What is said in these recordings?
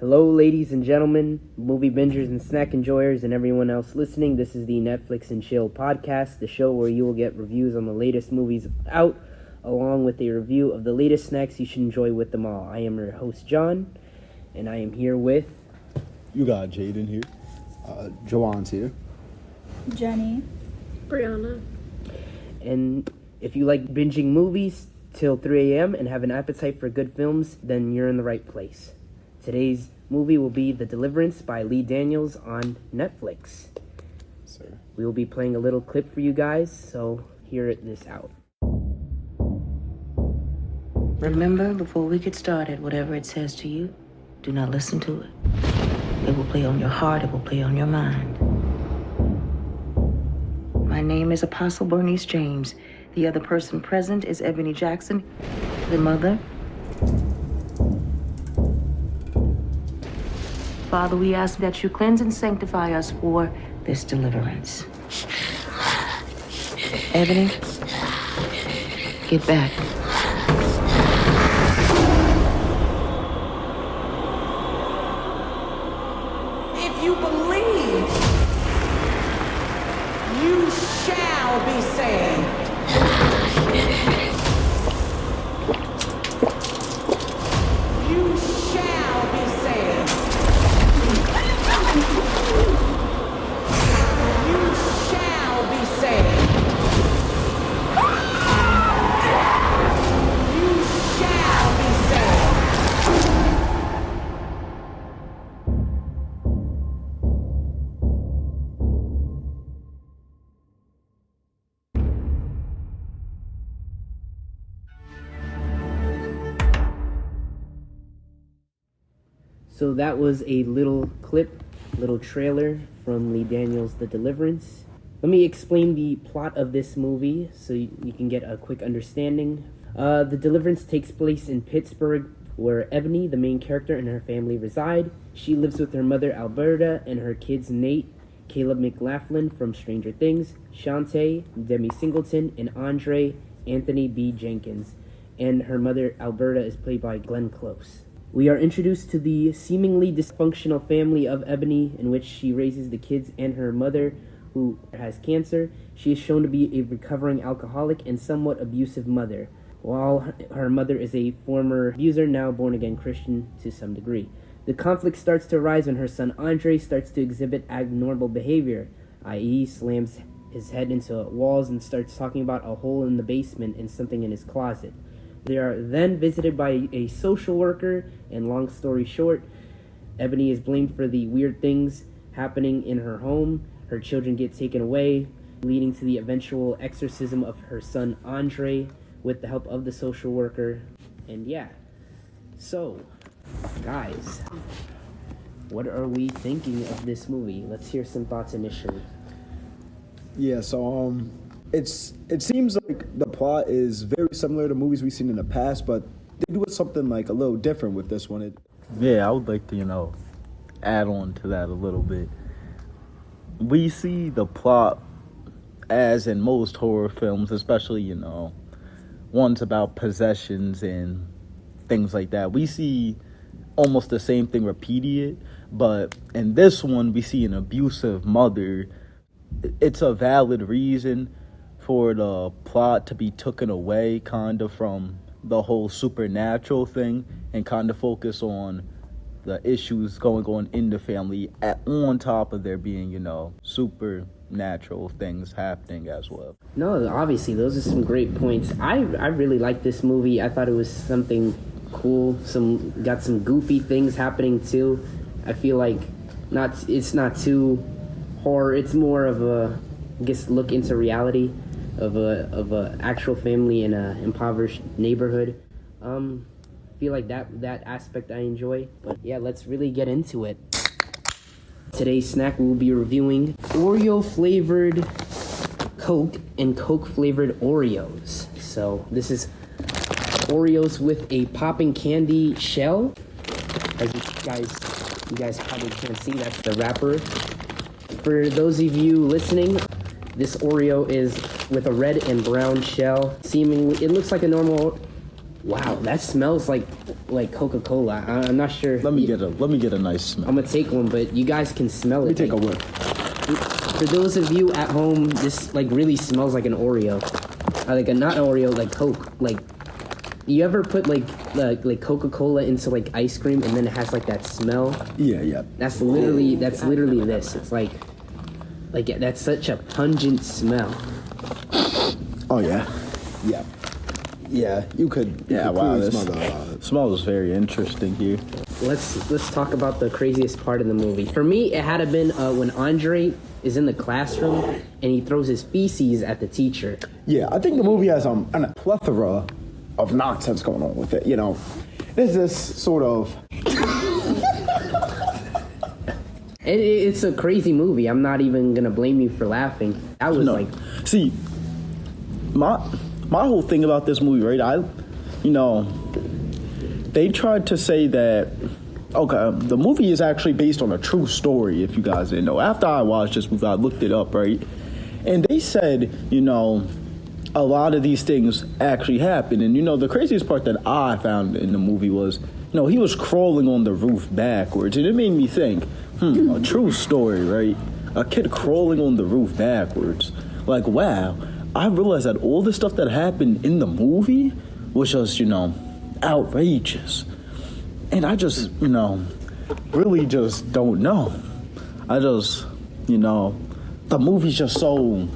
Hello, ladies and gentlemen, movie bingers and snack enjoyers, and everyone else listening. This is the Netflix and Chill podcast, the show where you will get reviews on the latest movies out, along with a review of the latest snacks you should enjoy with them all. I am your host, John, and I am here with... You got Jaden here. Joanne's here. Jenny. Brianna. And if you like binging movies till 3 a.m. and have an appetite for good films, then you're in the right place. Today's movie will be The Deliverance by Lee Daniels on Netflix. Sir. We will be playing a little clip for you guys, so hear this out. Remember, before we get started, whatever it says to you, do not listen to it. It will play on your heart, it will play on your mind. My name is Apostle Bernice James. The other person present is Ebony Jackson, the mother. Father, we ask that you cleanse and sanctify us for this deliverance. Ebony, get back. If you believe, you shall be saved. You shall be saved. You shall be saved. You shall be saved. So that was a little clip, little trailer from Lee Daniels' The Deliverance. Let me explain the plot of this movie so you can get a quick understanding. The Deliverance takes place in Pittsburgh, where Ebony, the main character, and her family reside. She lives with her mother, Alberta, and her kids, Nate, Caleb McLaughlin from Stranger Things, Shantae, Demi Singleton, and Andre Anthony B. Jenkins. And her mother, Alberta, is played by Glenn Close. We are introduced to the seemingly dysfunctional family of Ebony, in which she raises the kids and her mother, who has cancer. She is shown to be a recovering alcoholic and somewhat abusive mother, while her mother is a former abuser, now born-again Christian to some degree. The conflict starts to arise when her son Andre starts to exhibit abnormal behavior, i.e. slams his head into walls and starts talking about a hole in the basement and something in his closet. They are then visited by a social worker, and long story short, Ebony is blamed for the weird things happening in her home. Her children get taken away, leading to the eventual exorcism of her son Andre with the help of the social worker. And yeah, so guys, what are we thinking of this movie? Let's hear some thoughts initially. Yeah, so it seems like the plot is very similar to movies we've seen in the past, but they do something like a little different with this one. Yeah, I would like to, add on to that a little bit. We see the plot as in most horror films, especially, ones about possessions and things like that. We see almost the same thing repeated, but in this one, we see an abusive mother. It's a valid reason for the plot to be taken away kind of from the whole supernatural thing and kind of focus on the issues going on in the family on top of there being, supernatural things happening as well. No, obviously, those are some great points. I really liked this movie. I thought it was something cool. Got some goofy things happening too. I feel like it's not too horror. It's more of a, I guess, look into reality of a actual family in a impoverished neighborhood. Feel like that aspect I enjoy. But yeah, let's really get into it. Today's snack, we'll be reviewing Oreo flavored Coke and Coke flavored Oreos. So this is Oreos with a popping candy shell. As you guys probably can't see, that's the wrapper. For those of you listening, this Oreo is with a red and brown shell. Seemingly, it looks like a normal Wow, that smells like Coca-Cola. I'm not sure. Let me get a nice smell. I'm gonna take one, but you guys can smell Let me it. take a whiff. For those of you at home, this like really smells like an Oreo, like a not Oreo, like Coke. Like, you ever put like Coca-Cola into like ice cream and then it has like that smell? Yeah. That's literally this. It's like that's such a pungent smell. Oh yeah. Yeah, you could. Yeah, you could wow, clearly this smell the smell is very interesting here. Let's talk about the craziest part of the movie. For me, it had to been when Andre is in the classroom and he throws his feces at the teacher. Yeah, I think the movie has a plethora of nonsense going on with it. You know, there's this sort of. It's a crazy movie. I'm not even gonna blame you for laughing. I was like, see, my whole thing about this movie, right? They tried to say that, okay, the movie is actually based on a true story, if you guys didn't know. After I watched this movie, I looked it up, right? And they said, a lot of these things actually happened. And, the craziest part that I found in the movie was, he was crawling on the roof backwards. And it made me think, a true story, right? A kid crawling on the roof backwards. Like, wow. I realized that all the stuff that happened in the movie was just, outrageous. And I just, really just don't know. I just, the movie's just so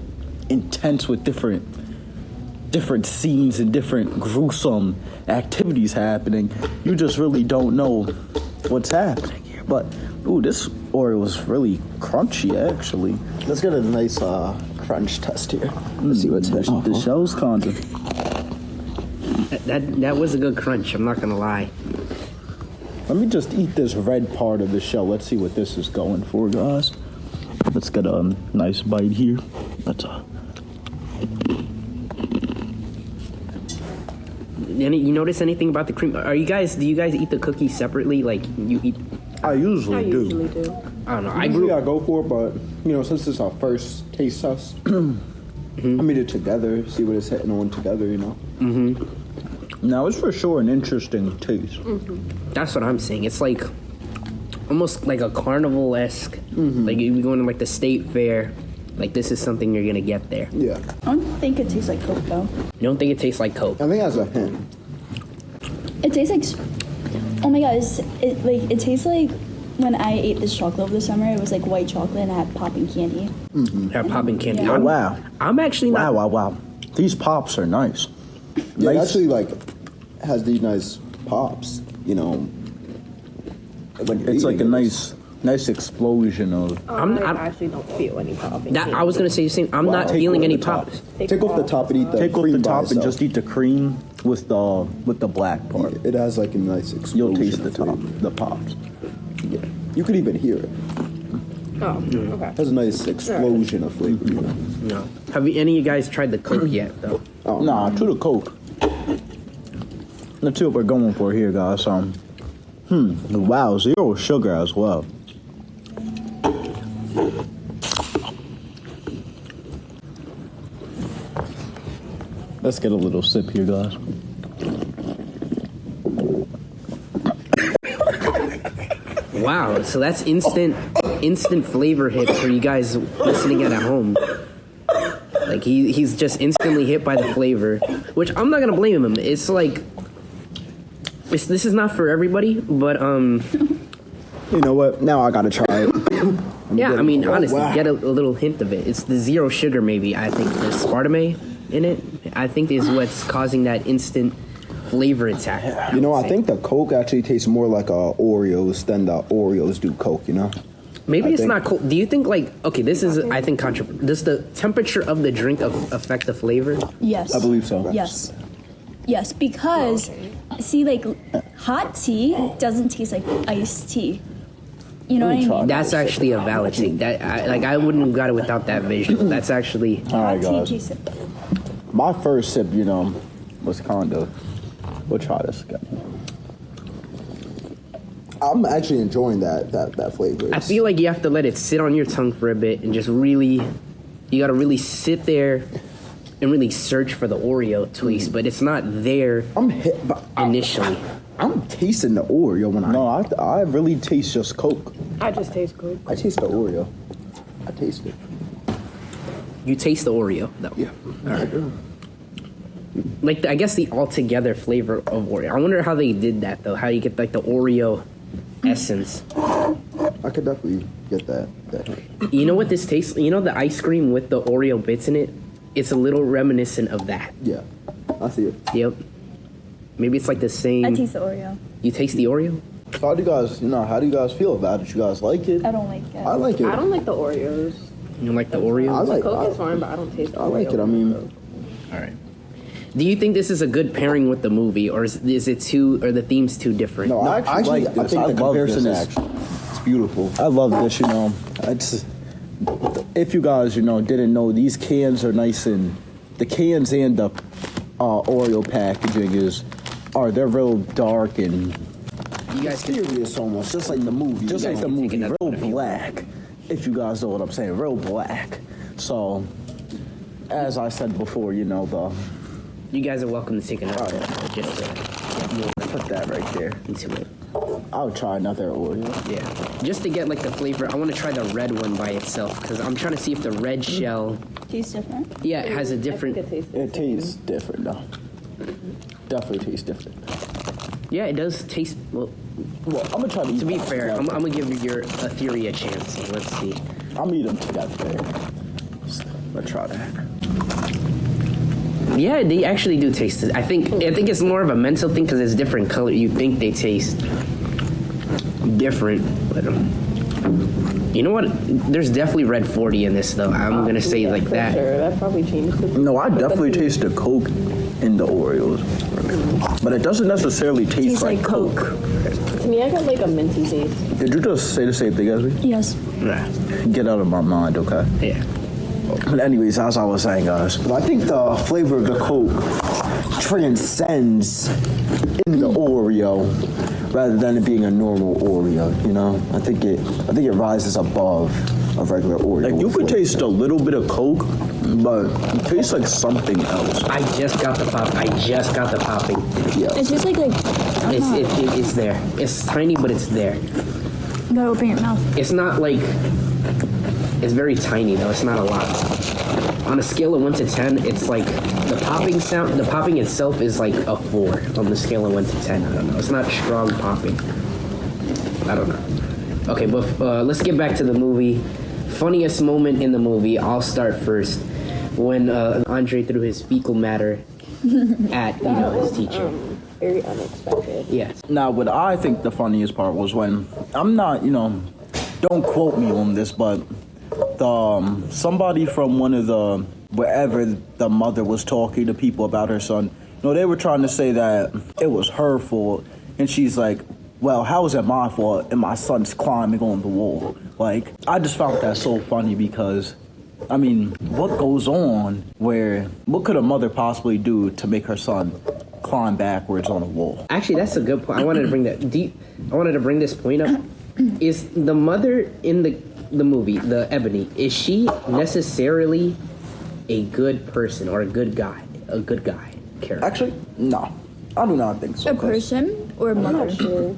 intense with different scenes and different gruesome activities happening. You just really don't know what's happening here. But, this Oreo was really crunchy, actually. Let's get a nice crunch test here. Let's see what's happening. The shell's kind of... that was a good crunch. I'm not gonna lie. Let me just eat this red part of the shell. Let's see what this is going for, guys. Let's get a nice bite here. You notice anything about the cream? Do you guys eat the cookies separately? Like, you eat? I usually do. I don't know. I go for it, but since it's our first taste test, I made it together, see what it's hitting on together, Now, it's for sure an interesting taste. That's what I'm saying. It's like almost like a carnival-esque. Like you going to like the state fair. Like, this is something you're gonna get there. Yeah. I don't think it tastes like Coke though. You don't think it tastes like Coke? I think that's a hint. It tastes like. Oh my god! It tastes like when I ate this chocolate over the summer. It was like white chocolate and it had popping candy. Have popping candy. Yeah. Oh, wow. I'm actually not. Wow. These pops are nice. Yeah, it actually has these nice pops. When It's like a eating it. nice explosion of... I actually don't feel any popping. I was gonna say the same. I'm not Take feeling off any the top. pops. Take off the top and eat the Take off cream the by top and itself. just eat the cream with the black part. It has like a nice explosion. You'll taste the of top, flavor. the pops. Yeah. You could even hear it. Oh, okay. It has a nice explosion of flavor. No. Have any of you guys tried the Coke yet, though? Nah, to the Coke. Let's see what we're going for here, guys. Wow, 0 sugar as well. Let's get a little sip here, guys. Wow, so that's instant flavor hit for you guys listening at home. Like he's just instantly hit by the flavor, which I'm not gonna blame him. It's like this is not for everybody, but You know what? Now I gotta try it. yeah, I mean honestly, wow. get a little hint of it. It's the 0 sugar, maybe. I think the aspartame in it, I think, is what's causing that instant flavor attack. I think the Coke actually tastes more like Oreos than the Oreos do Coke. Maybe I it's think- not cold. Do you think this is I think controversial? Does the temperature of the drink affect the flavor? Yes. I believe so. Yes, because see, like hot tea doesn't taste like iced tea. You know what I mean? That's actually a valid thing. I wouldn't have got it without that visual. That's actually All right, Hot guys. tea tastes. My first sip, was kind of... We'll try this again. I'm actually enjoying that flavor. I feel like you have to let it sit on your tongue for a bit and just really, you gotta really sit there and really search for the Oreo taste, but it's not there I'm hit, but initially. I'm tasting the Oreo when No, I really taste just Coke. I just taste good. I taste the Oreo. I taste it. You taste the Oreo, though. Yeah. All right. Like, I guess the altogether flavor of Oreo. I wonder how they did that, though. How you get, like, the Oreo essence. I could definitely get that. You know what this tastes? You know the ice cream with the Oreo bits in it? It's a little reminiscent of that. Yeah. I see it. Yep. Maybe it's like the same. I taste the Oreo. You taste the Oreo? So how do you guys feel about it? You guys like it? I don't like it. I like it. I don't like the Oreos. You like the Oreo? I like Coke is fine, but I don't taste the I Oreo. like it. I mean, All right. Do you think this is a good pairing with the movie, or is it too, or the themes too different? no, I actually like I this. think I the love comparison this, is actually. it's beautiful. I love this, It's, if you guys, didn't know, these cans are nice, and the cans and the Oreo packaging they're real dark and You guys can. Serious almost, just like the movie. just like the take movie, another real one if you black. If you guys know what I'm saying, real black. So, as I said before, You guys are welcome to take another one. Just to get more put that right there. into it. I'll try another Oreo. Yeah. Just to get like the flavor, I want to try the red one by itself because I'm trying to see if the red shell, Tastes different. yeah, it has a different. It tastes different, though. Definitely tastes different. Yeah, it does taste. Well, Well, I'm gonna try to eat to be them fair, I'm together. gonna give your theory a chance. So let's see. I'll eat them together. Let's try that. Yeah, they actually do taste it. I think it's more of a mental thing because it's different color. You think they taste different, but you know what? There's definitely red 40 in this, though. I'm gonna say like for that. Sure, that probably changed it. No, I definitely taste the Coke in the Oreos, but it doesn't necessarily taste Tastes like like Coke. To me, I got like a minty taste. Did you just say the same thing as me? Yes. Nah. Get out of my mind, okay? Yeah. But anyways, as I was saying, guys, I think the flavor of the Coke transcends in the Oreo, rather than it being a normal Oreo, I think it rises above a regular Oreo. like you could taste a little bit of Coke, but it tastes like something else. I just got the popping. Yeah. It tastes like It's there. It's tiny, but it's there. you gotta open your mouth. It's not like. It's very tiny though. It's not a lot. On a scale of 1 to 10, it's like the popping sound. The popping itself is like a 4 on the scale of 1 to 10. I don't know. It's not strong popping. I don't know. Okay, but let's get back to the movie. Funniest moment in the movie. I'll start first. When Andre threw his fecal matter at his teacher. Very unexpected. Yes. Now, what I think the funniest part was when I'm not, don't quote me on this, but the somebody from one of the wherever the mother was talking to people about her son, they were trying to say that it was her fault, and she's like, well, how is it my fault and my son's climbing on the wall? Like, I just found that so funny because, I mean, what goes on what could a mother possibly do to make her son climb backwards on a wall? Actually, that's a good point. I wanted to bring this point up. Is the mother in the movie, the Ebony, is she necessarily a good person or a good guy character? Actually, no. I do not think so. A person or a mother? Sure.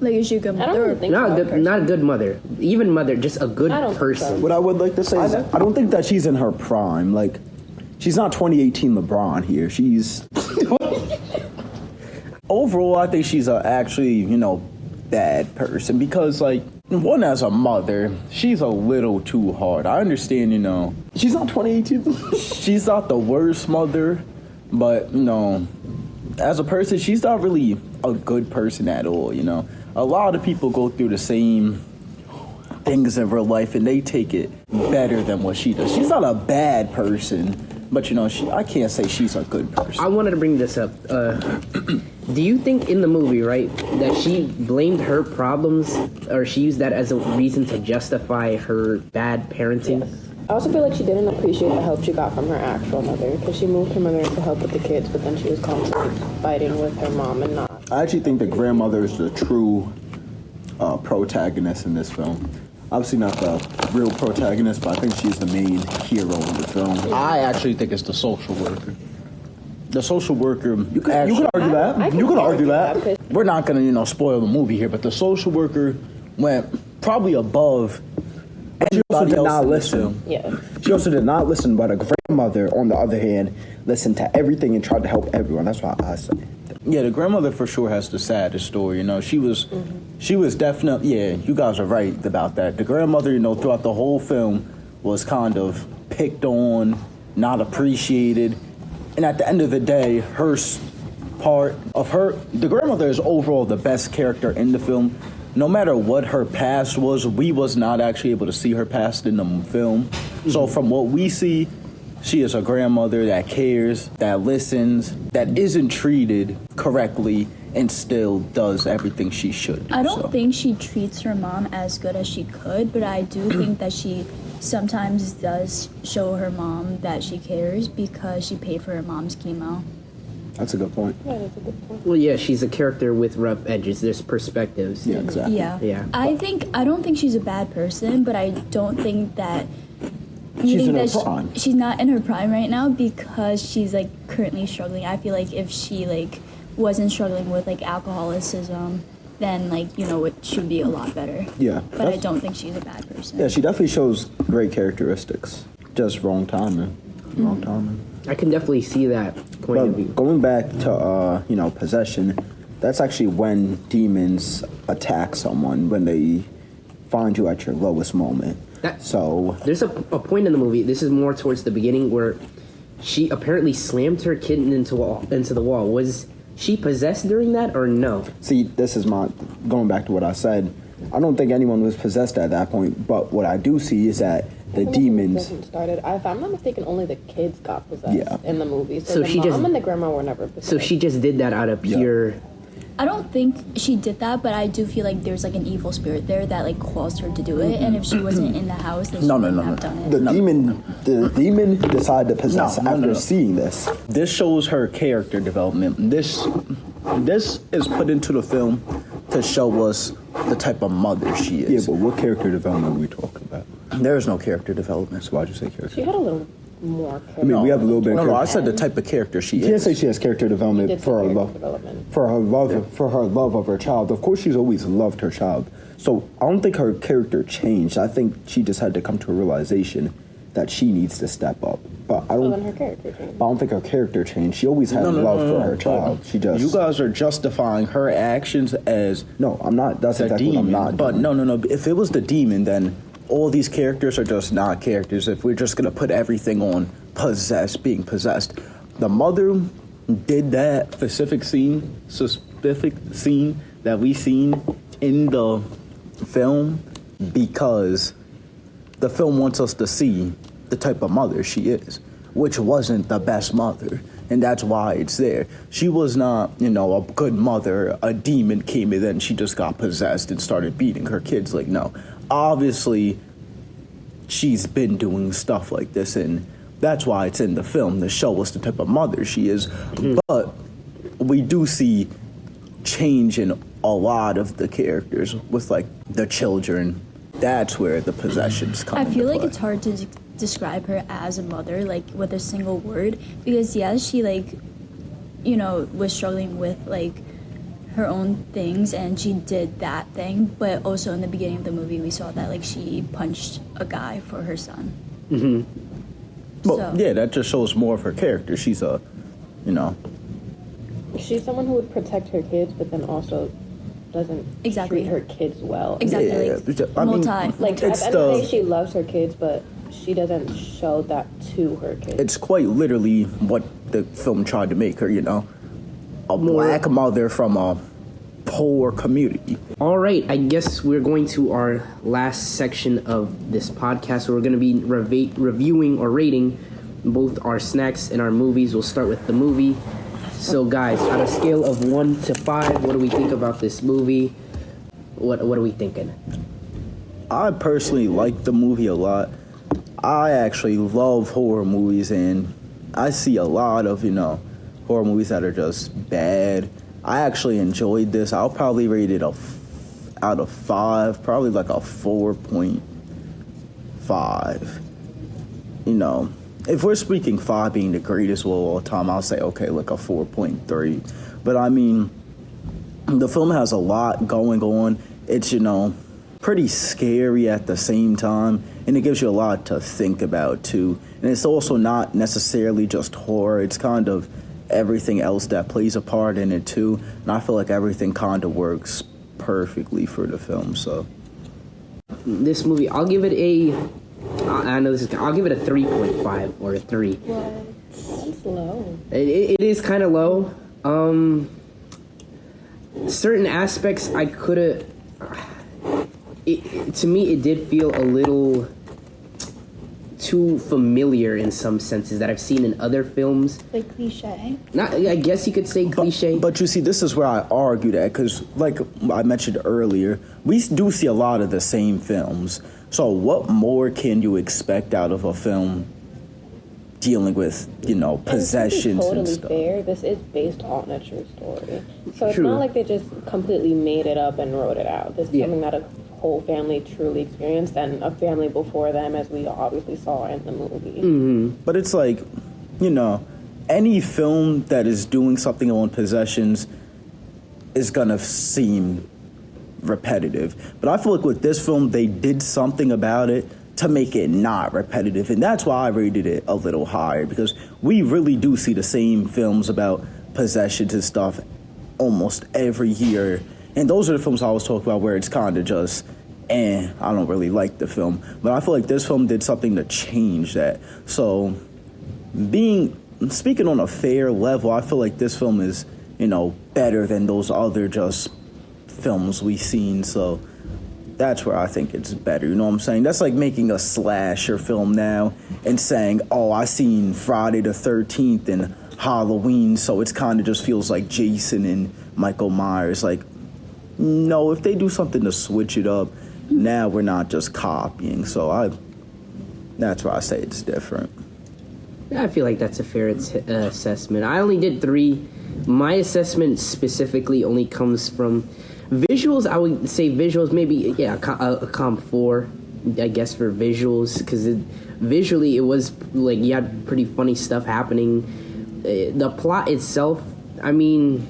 Like, is she a good I mother? don't or- really think Not so. a good, not a good mother. Even mother, just a good I don't think person. so. What I would like to say is I don't think that she's in her prime. Like, she's not 2018 LeBron here. She's Overall, I think she's actually, bad person because, like, one, as a mother, she's a little too hard. I understand, she's not 2018. she's not the worst mother, but, as a person, she's not really a good person at all, A lot of people go through the same things in real life and they take it better than what she does. She's not a bad person, but, I can't say she's a good person. I wanted to bring this up. Do you think in the movie, right, that she blamed her problems or she used that as a reason to justify her bad parenting? I also feel like she didn't appreciate the help she got from her actual mother because she moved her mother in to help with the kids, but then she was constantly fighting with her mom and not. I actually think the grandmother is the true protagonist in this film. Obviously not the real protagonist, but I think she's the main hero in the film. I actually think it's the social worker. The social worker. You could argue that. You could argue that. We're not gonna, spoil the movie here, but the social worker went probably above. She also anybody did else not in the listen. film. Yeah. She also did not listen, but a grandmother, on the other hand, listened to everything and tried to help everyone. That's why I say. Yeah, the grandmother for sure has the saddest story. She was definitely. Yeah, you guys are right about that. The grandmother, throughout the whole film, was kind of picked on, not appreciated, and at the end of the day, the grandmother is overall the best character in the film. No matter what her past was, we was not actually able to see her past in the film. Mm-hmm. So from what we see, she is a grandmother that cares, that listens, that isn't treated correctly, and still does everything she should. I don't think she treats her mom as good as she could, but I do think that she sometimes does show her mom that she cares because she paid for her mom's chemo. That's a good point. Yeah, that's a good point. Well, yeah, she's a character with rough edges. There's perspectives. Yeah, exactly. Yeah. Yeah. I don't think she's a bad person, but I don't think that She's in her prime. she's not in her prime right now because she's like currently struggling. I feel like if she like wasn't struggling with like alcoholism, then it should be a lot better. Yeah. But I don't think she's a bad person. Yeah, she definitely shows great characteristics. Just wrong timing. Wrong timing. I can definitely see that point of view. Going back to possession, that's actually when demons attack someone, when they find you at your lowest moment. There's a point in the movie, this is more towards the beginning, where she apparently slammed her kitten into the wall. Was she possessed during that or no? See, this is going back to what I said. I don't think anyone was possessed at that point, but what I do see is that the demons started. If I'm not mistaken, only the kids got possessed in the movie. So the mom and the grandma were never possessed. So she just did that out of pure... I don't think she did that, but I do feel like there's like an evil spirit there that like caused her to do it. And if she wasn't in the house, then she wouldn't have done it. The demon decided to possess after seeing this. This shows her character development. This is put into the film to show us the type of mother she is. Yeah, but what character development are we talking about? There is no character development. So why'd you say character? She had a little more character. I mean, we have a little bit of No, I character. said the type of character she You can't is. say she has character development for her love. For her love of her child. Of course, she's always loved her child. So I don't think her character changed. I think she just had to come to a realization that she needs to step up. But I don't. Then her character changed. I don't think her character changed. She always had love for her child. She just. You guys are justifying her actions as No, I'm not. That's the exactly demon. what I'm not. But doing. no. If it was the demon, then all these characters are just not characters. If we're just gonna put everything on being possessed, the mother did that specific scene that we seen in the film because the film wants us to see the type of mother she is, which wasn't the best mother. And that's why it's there. She was not, a good mother. A demon came in and she just got possessed and started beating her kids. Like, no. Obviously, she's been doing stuff like this, and that's why it's in the film, to show us the type of mother she is. But we do see change in a lot of the characters with, like, the children. That's where the possessions come I feel into like play. it's hard to describe her as a mother, like, with a single word, because, she, like, was struggling with, like, her own things, and she did that thing, but also in the beginning of the movie, we saw that, like, she punched a guy for her son. Mm-hmm. Well, yeah, that just shows more of her character. She's a, She's someone who would protect her kids, but then also doesn't treat her kids well. Exactly. Yeah, like, I mean, like, at the end of the day, she loves her kids, but she doesn't show that to her kids. It's quite literally what the film tried to make her, a black mother from a poor community. All right, I guess we're going to our last section of this podcast. We're going to be reviewing or rating both our snacks and our movies. We'll start with the movie. So, guys, on a scale of 1 to 5, what do we think about this movie? What are we thinking? I personally like the movie a lot. I actually love horror movies, and I see a lot of, horror movies that are just bad. I actually enjoyed this. I'll probably rate it out of 5, probably like a 4.5. You know, if we're speaking 5 being the greatest of all time, I'll say, okay, like a 4.3. But I mean, the film has a lot going on. It's, you know, pretty scary at the same time, and it gives you a lot to think about too. And it's also not necessarily just horror, it's kind of everything else that plays a part in it too. And I feel like everything kind of works perfectly for the film. So this movie, I'll give it a I'll give it a 3.5 or a 3. What? That's low. It is kind of low. Certain aspects I could have. To me, it did feel a little too familiar in some senses that I've seen in other films. Like cliche? Not, I guess you could say cliche. But you see, this is where I argue that, because like I mentioned earlier, we do see a lot of the same films. So what more can you expect out of a film dealing with, you know, possessions and stuff? Totally fair. This is based on a true story. So it's True. not like they just completely made it up and wrote it out. This is something that a whole family truly experienced, and a family before them, as we obviously saw in the movie. Mm-hmm. But it's like, you know, any film that is doing something on possessions is gonna seem repetitive. But I feel like with this film, they did something about it to make it not repetitive, and that's why I rated it a little higher, because we really do see the same films about possessions and stuff almost every year. And those are the films I was talking about where it's kind of just, I don't really like the film. But I feel like this film did something to change that. So, speaking on a fair level, I feel like this film is, you know, better than those other just films we've seen. So, that's where I think it's better. You know what I'm saying? That's like making a slasher film now and saying, oh, I seen Friday the 13th and Halloween, so it's kind of just feels like Jason and Michael Myers. Like, no, if they do something to switch it up, now we're not just copying. So that's why I say it's different. Yeah, I feel like that's a fair assessment. I only did 3. My assessment specifically only comes from visuals. I would say visuals, maybe, a comp 4, I guess, for visuals, because visually it was like you had pretty funny stuff happening. The plot itself, I mean,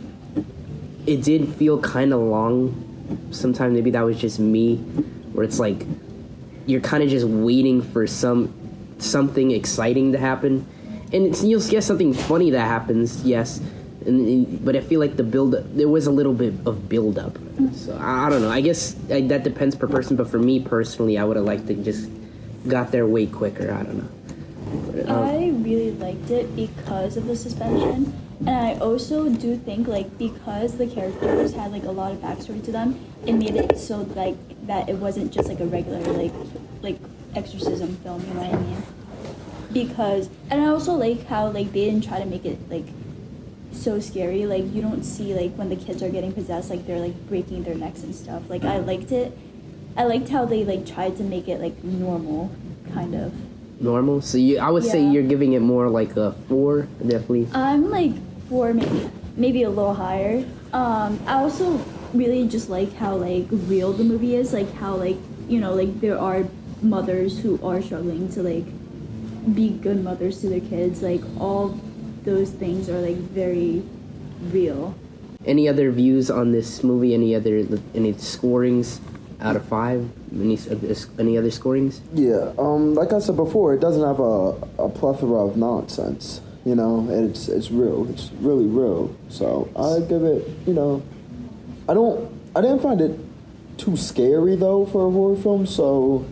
it did feel kind of long. Sometimes maybe that was just me, where it's like you're kind of just waiting for something exciting to happen, and you'll get something funny that happens, yes, but I feel like there was a little bit of build up. So I don't know. I guess that depends per person, but for me personally, I would have liked to just got there way quicker. I don't know. But, I really liked it because of the suspension. And I also do think, like, because the characters had, like, a lot of backstory to them, it made it so, like, that it wasn't just, like, a regular, like exorcism film, you know what I mean? Because, and I also like how, like, they didn't try to make it, like, so scary. Like, you don't see, like, when the kids are getting possessed, like, they're, like, breaking their necks and stuff. Like, I liked it. I liked how they, like, tried to make it, like, normal, kind of. Normal? So I would say you're giving it more like a 4, definitely. I'm like 4, maybe a little higher. I also really just like how like real the movie is, like how like, you know, like there are mothers who are struggling to like be good mothers to their kids. Like all those things are like very real. Any other views on this movie? Any scorings out of 5? Any other scorings? Yeah, like I said before, it doesn't have a plethora of nonsense. You know, it's real. It's really real. So I give it, you know, I didn't find it too scary though for a horror film. So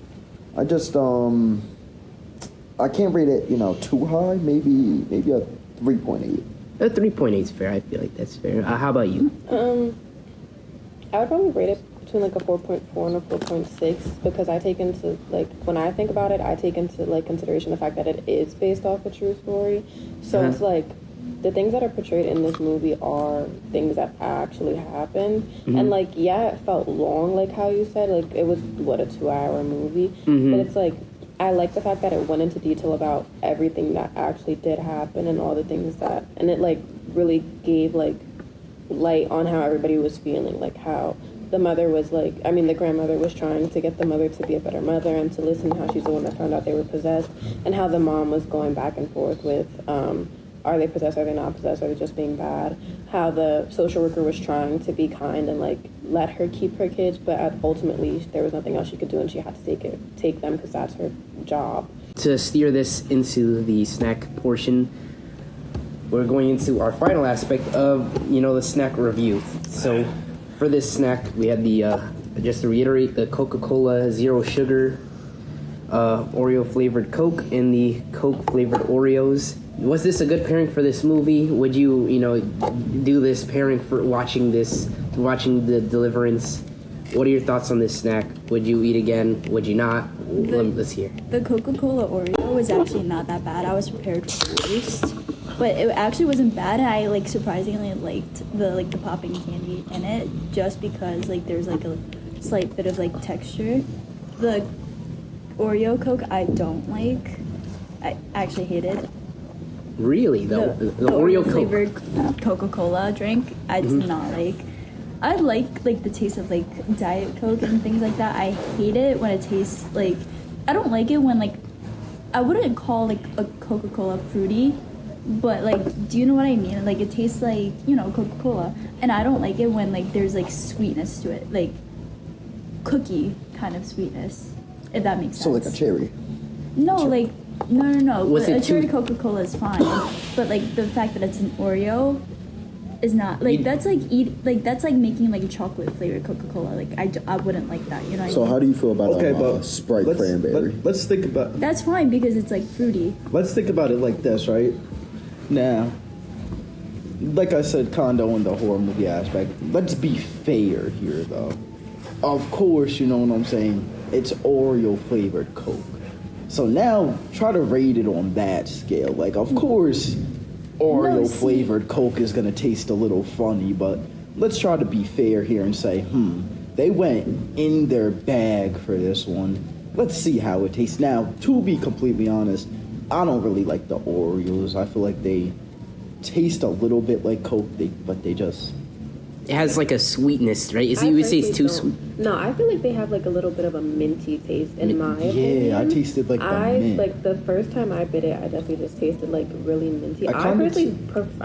I just I can't rate it, you know, too high. Maybe a 3.8. A 3.8 is fair. I feel like that's fair. How about you? I would probably rate it between like a 4.4 and a 4.6 because I take into, like, when I think about it, I take into like consideration the fact that it is based off a true story. So it's like the things that are portrayed in this movie are things that actually happened. And like, yeah, it felt long, like how you said, like it was a 2-hour movie, but it's like I like the fact that it went into detail about everything that actually did happen and all the things that, and it like really gave like light on how everybody was feeling, like how the mother was like, I mean, the grandmother was trying to get the mother to be a better mother and to listen to how she's the one that found out they were possessed, and how the mom was going back and forth with, are they possessed, are they not possessed, are they just being bad? How the social worker was trying to be kind and like let her keep her kids, but ultimately there was nothing else she could do and she had to take them because that's her job. To steer this into the snack portion, we're going into our final aspect of, the snack review. So for this snack, we had the, just to reiterate, the Coca-Cola Zero Sugar Oreo flavored Coke and the Coke flavored Oreos. Was this a good pairing for this movie? Would you, do this pairing for watching The Deliverance? What are your thoughts on this snack? Would you eat again? Would you not? Let's hear. The Coca-Cola Oreo was actually not that bad. I was prepared for the worst, but it actually wasn't bad. I surprisingly liked the popping candy in it, just because there's a slight bit of texture. The Oreo Coke I don't like. I actually hate it. Really? The Oreo flavored Coca-Cola drink I do not like. I like the taste of Diet Coke and things like that. I hate it when it tastes I don't like it when I wouldn't call a Coca-Cola fruity, but do you know what I mean? It tastes like Coca-Cola, and I don't like it when there's sweetness to it, cookie kind of sweetness, if that makes sense. So a cherry. No, no. Was But it a cherry Coca-Cola is fine, but the fact that it's an Oreo is not that's that's making a chocolate flavored Coca-Cola. I wouldn't like that. You know. So how do you feel about but Sprite cranberry? Let's think about. That's fine because it's fruity. Let's think about it like this, right? Now, like I said, condo in the horror movie aspect. Let's be fair here, though. Of course, you know what I'm saying. It's Oreo flavored Coke. So now, try to rate it on that scale. Of course, Oreo flavored Coke is gonna taste a little funny, but let's try to be fair here and say, they went in their bag for this one. Let's see how it tastes. Now, to be completely honest, I don't really like the Oreos. I feel like they taste a little bit like Coke, but they just... It has a sweetness, right? You would say it's too sweet. No, I feel like they have a little bit of a minty taste in my opinion. Yeah, I tasted the mint. The first time I bit it, I definitely just tasted really minty. I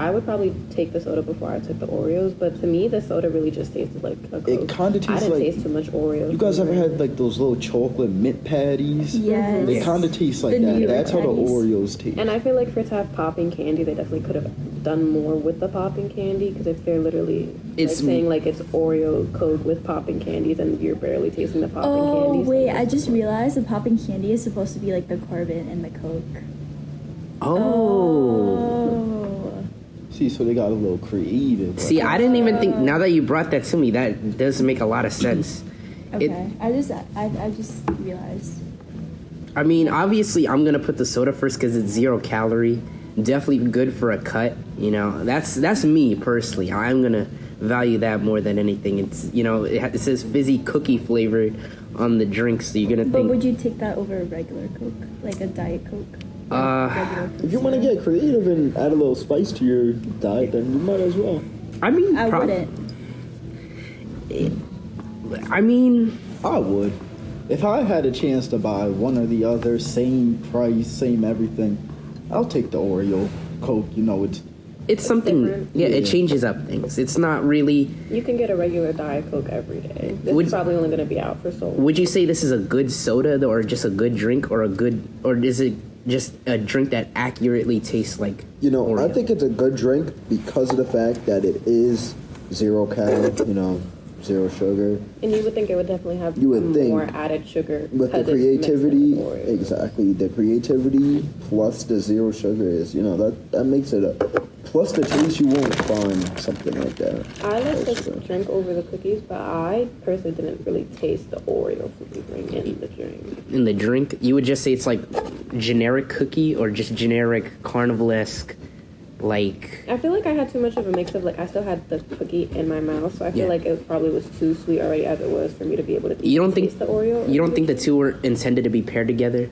would probably take the soda before I took the Oreos, but to me the soda really just tasted like a Coke. It kind of tastes I didn't taste too much Oreos. You guys ever had those little chocolate mint patties? Yes. They kind of taste like that. That's how the Oreos taste. And I feel like for it to have popping candy, they definitely could have done more with the popping candy, because if they're literally saying it's Oreo Coke with popping candies and you're barely tasting the popping candies. Oh wait, I just realized the popping candy is supposed to be the carbon in the Coke. Oh. See, so they got a little creative. See, I didn't even think. Now that you brought that to me, that does make a lot of sense. Okay, I just realized. I mean, obviously, I'm gonna put the soda first because it's 0 calorie. Definitely good for a cut. That's me personally. I'm gonna value that more than anything. It's it says fizzy cookie flavor on the drink, so you're gonna think. But would you take that over a regular Coke, a Diet Coke? If you want to get creative and add a little spice to your diet, then you might as well. I mean, I wouldn't. I would. If I had a chance to buy one or the other, same price, same everything, I'll take the Oreo Coke. it's something. Yeah, it changes up things. It's not really. You can get a regular Diet Coke every day. This is probably only going to be out for so long. Would you say this is a good soda, or just a good drink, or is it just a drink that accurately tastes like Oreo? I think it's a good drink because of the fact that it is 0 cal, 0 sugar. And you would think it would definitely have more added sugar. With the creativity, exactly. The creativity plus the 0 sugar is, that makes it a... Plus the taste, you won't find something like that. I like the drink over the cookies, but I personally didn't really taste the Oreo flavoring in the drink. In the drink? You would just say it's like generic cookie or just generic carnival-esque, I feel like I had too much of a mix of, I still had the cookie in my mouth, so I feel like it probably was too sweet already as it was for me to be able to taste the Oreo. You don't think the two were intended to be paired together?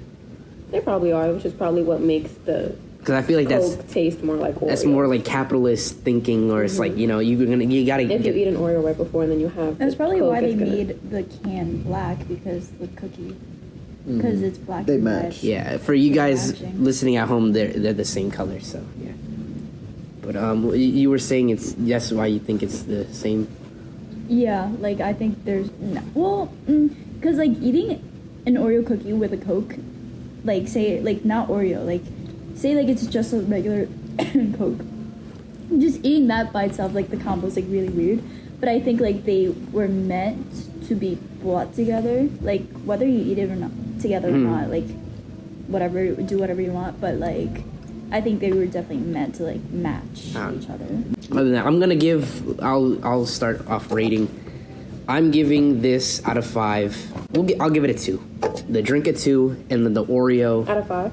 They probably are, which is probably what makes the Because I feel like Coke taste more like Oreo. that's more like capitalist thinking, or it's like, you gotta. If you eat an Oreo right before and then you have. That's probably Coke, why they it's gonna- made the can black, because the cookie, because it's black. They and match. red. Yeah, for you guys Matching. listening at home, they're the same color, so yeah. But you were saying that's why you think it's the same. Yeah, like I think there's because like eating an Oreo cookie with a Coke, like say like not Oreo, like say like it's just a regular Coke. Just eating that by itself, like the combo's like really weird. But I think like they were meant to be brought together, like whether you eat it or not together or not, like whatever, do whatever you want. But like I think they were definitely meant to like match each other. Other than that, I'm gonna give. I'll start off rating. I'm giving this out of 5. I'll give it a 2. The drink a 2, and then the Oreo. Out of 5?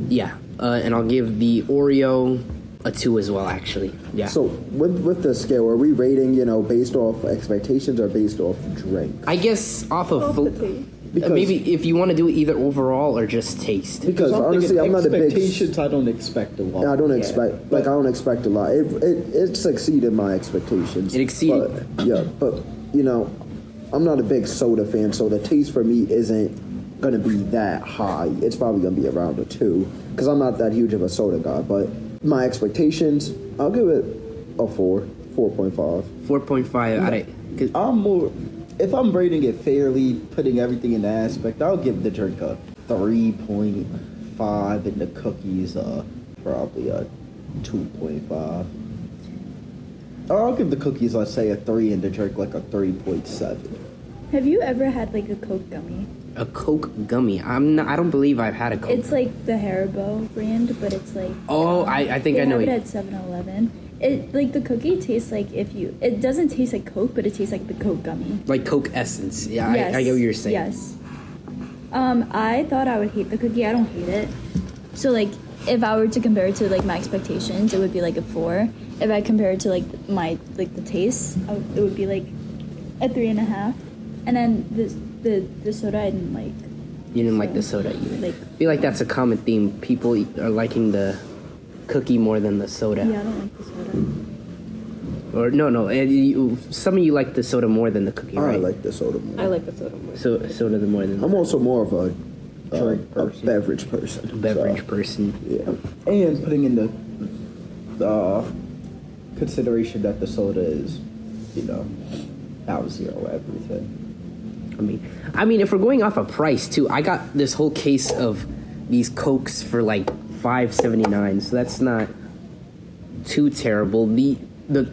Yeah, and I'll give the Oreo a 2 as well. Actually, yeah. So with the scale, are we rating, based off expectations or based off drink? I guess off of the taste. Because- maybe if you want to do it either overall or just taste. Because I'm honestly, thinking I'm not a big. expectations. I don't expect a lot. I don't expect I don't expect a lot. It exceeded my expectations. It exceeded. But I'm not a big soda fan, so the taste for me isn't gonna be that high. It's probably gonna be around a 2 because I'm not that huge of a soda guy. But my expectations, I'll give it a 4.5. 4.5 out of. I'm more. If I'm rating it fairly, putting everything in the aspect, I'll give the drink a 3.5, and the cookies probably a 2.5. Or I'll give the cookies, let's say, a 3, and the drink like a 3.7. Have you ever had like a Coke gummy? A Coke gummy. I don't believe I've had a Coke. It's like the Haribo brand, but it's like. Oh, I think they I know. have it at 7-Eleven. It like the cookie tastes like it doesn't taste like Coke, but it tastes like the Coke gummy. Like Coke essence. Yeah, Yes. I get what you're saying. Yes. I thought I would hate the cookie. I don't hate it. So like, if I were to compare it to like my expectations, it would be like a 4. If I compare it to like my like the taste, it would be like a 3.5. And then the soda I didn't like. You didn't like the soda either. Like, I feel like that's a common theme. People are liking the cookie more than the soda. yeah, I don't like the soda. Or no. Some of you like the soda more than the cookie, I right? like the soda more. I like the soda more. So soda the more than I'm also more of a person. beverage person. beverage so, person. Yeah. And putting in the consideration that the soda is, out zero everything. I mean, if we're going off of price too, I got this whole case of these Cokes for like $5.79, so that's not too terrible. That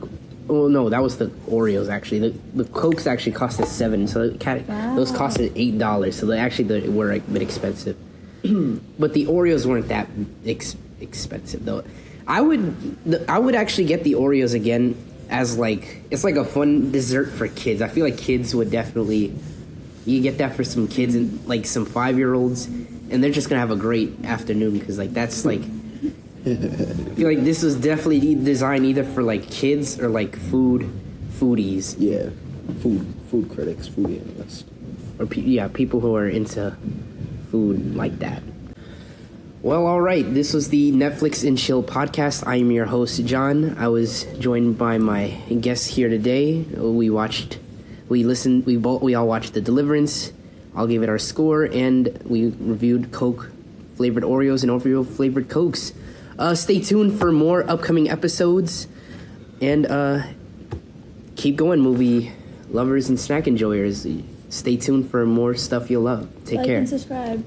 was the Oreos actually. The Cokes actually cost us $7, so those costed $8. So they were a bit expensive. But the Oreos weren't that expensive though. I would actually get the Oreos again as like it's like a fun dessert for kids. I feel like kids would definitely. You get that for some kids and like some 5-year-olds, and they're just gonna have a great afternoon because like that's like. I feel like this was definitely designed either for like kids or like foodies. Yeah, food critics, food analysts, Or people who are into food like that. Well, all right. This was the Netflix and Chill podcast. I am your host, John. I was joined by my guests here today. We all watched The Deliverance. I'll give it our score, and we reviewed Coke flavored Oreos and Oreo flavored Cokes. Stay tuned for more upcoming episodes, and keep going, movie lovers and snack enjoyers. Stay tuned for more stuff you'll love. Take care. Like and subscribe.